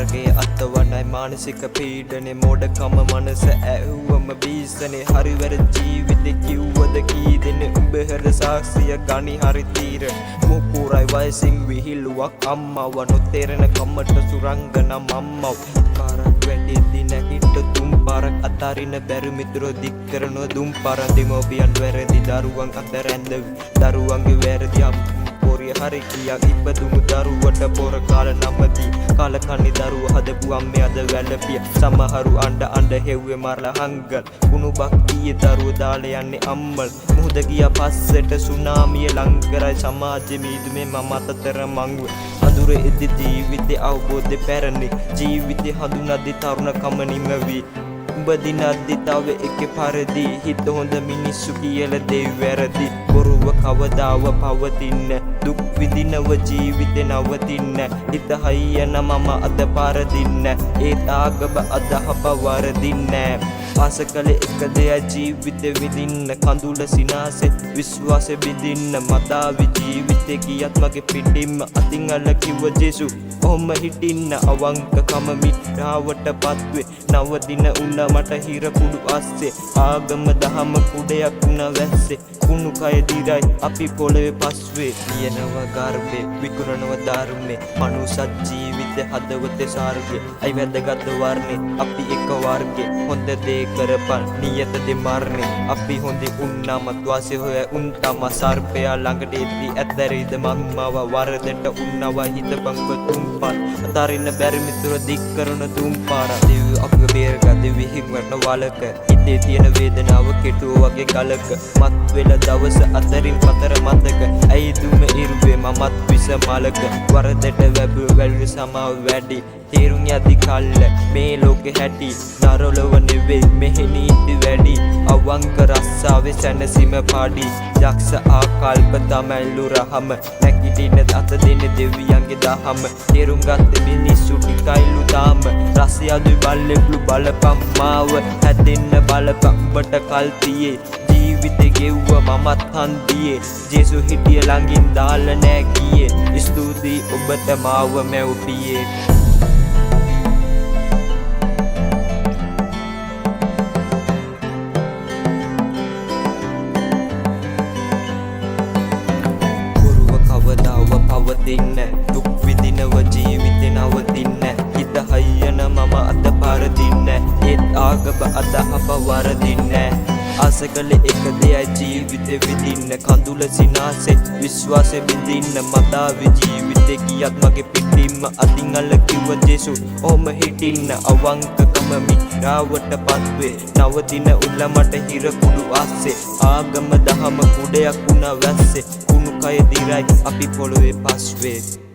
නරකයේ අත්වනයි මානසික පීඩනේ මෝඩකම මනස ඇහුවම බීසනේ හරි වැරදි ජීවිතේ කිව්වද කී දෙනේ උඹ හර සාක්ෂිය ගනි හරි තීර මුකුරයි වයසින් විහිළුවක් අම්මව නොතේරෙන කමට සුරංගන මම්මව පාරක් වැඩිදී නැහිට තුම් පාරක් අතරින බැරි මිතුරෝ දික් කරන දුම් පාර දෙමෝපියන් වැරදි දරුවන් අතර ඇඳවි දරුවන්ගේ වැරදි පොරිය හරි කියක් ඉපදුණු දරුවට පොර කාල නමදී කාල කන්නේ දරුව හදපු අම්මේ අද වැළපිය සමහරු අඬ හෙව්වේ මරලා හංගල් කුණු බක්කියේ දරුව දාලා යන්නේ අම්මල් මුහුද ගියා පස්සට සුනාමිය ලං කරයි සමාජෙ මීදුමේ මම අතතර මංගුව අඳුර එදි ජීවිතේ අවබෝධෙ පැරණි ජීවිතේ හඳුනද්දි තරුණකම නිමවි උඹ දිනද්දි තව එක පරදි හිත හොඳ මිනිස්සු කියල දෙවි වැරදි බොරුව කවදාව පවතින්න දුක් විඳිනව ජීවිතේ නවතින්න හිත හයියන මම අද පරදින්න ඒත් ආගම අදහප වරදින්න ආස කළේ එක දෙයක් ජීවිතේ විඳින්න කඳුල සිනාසේ විශ්වාසෙ බිඳින්න මදාවි ජීවිතේ ගියත් මගේ පිටින්ම අතින් අල්ල කිව්ව ජේසු ඔහොම හිටින්න අවංකකම මිත්‍රාවට පත්වේ නවදින උන්න මට හිර කුඩු අස්සේ ආගම දහම කුඩයක් වුණ වැස්සේ කුණු කය දිරයි අපි පොළවේ පස්වේ කියනවා ගර්භේ විකුණනව ධර්මේ මනුසත් ජීවිතේ හදවතේ සාර්ගය අයි වැදගත් වර්ණේ අපි එක වර්ගේ හොඳ දේ කරපන් නියත දේ මරණේ අපි හොඳේ උන්නම ද්වාසේ හොය උන් තම සර්පයා ළඟට එද්දි ඇතරිද මම්මව වරදට උන්නව හිතපංග තුම්පත් අතරින්න බැරි මිතුර දික් කරන තුම්පාර දෙවි අපිව බේරගත් විහිං වටන වලක හිතේ තියෙන වේදනාව කෙටුව වගේ ගලක මත් වෙලා දවස අතරින් පතර මතක ඇයි දුම ඉරුවේ මමත් විස මලක වරදට වැළු සමාව වැඩි තේරුම් යදි කල්ල මේ ලෝකෙ හැටි නරලොව නෙවෙයි මෙහි නීති වැඩි අවංක රස්සාවේ සැනසීම පාඩි යක්ෂ ආකල්ප තමයිලු රහම නැගිටින අත දෙන දෙවියන්ගේ දහම තේරුම් ගත්ත මිනිස්සු ටිකයිලු දාම රසයදු බල්ලෙක්ලු බලපම් මාව හැදෙන්න බලපම්බට කල් තියේ ජීවිතේ ගෙව්ව මමත් හන්දියේ ජේසු හිටිය ළඟින් දාල නෑ ගියේ ස්තුතියි ඔබට මාව මැව්පියේ පවතින්න දුක් විඳිනව ජීවිතේ නවතින්න හිත හයියන මම අත පරදින්න ඒත් ආගම අදහප වරදින්න ආස කළේ එක දෙයයි ජීවිතේ විඳින්න කඳුල සිනාසේ විශ්වාසෙ බිඳින්න මදාවි ජීවිතේ ගියත් මගේ පිටින්ම අතින් අල්ල කිව්ව ජේසු ඔහොම හිටින්න අවංකකම මිත්‍රාවට පත්වේ නවතින උල්ල මට හිර කුඩු අස්සේ ආගම දහම කුඩයක් වුණ වැස්සේ කය දිරයි අපි පොළවේ පස්වේ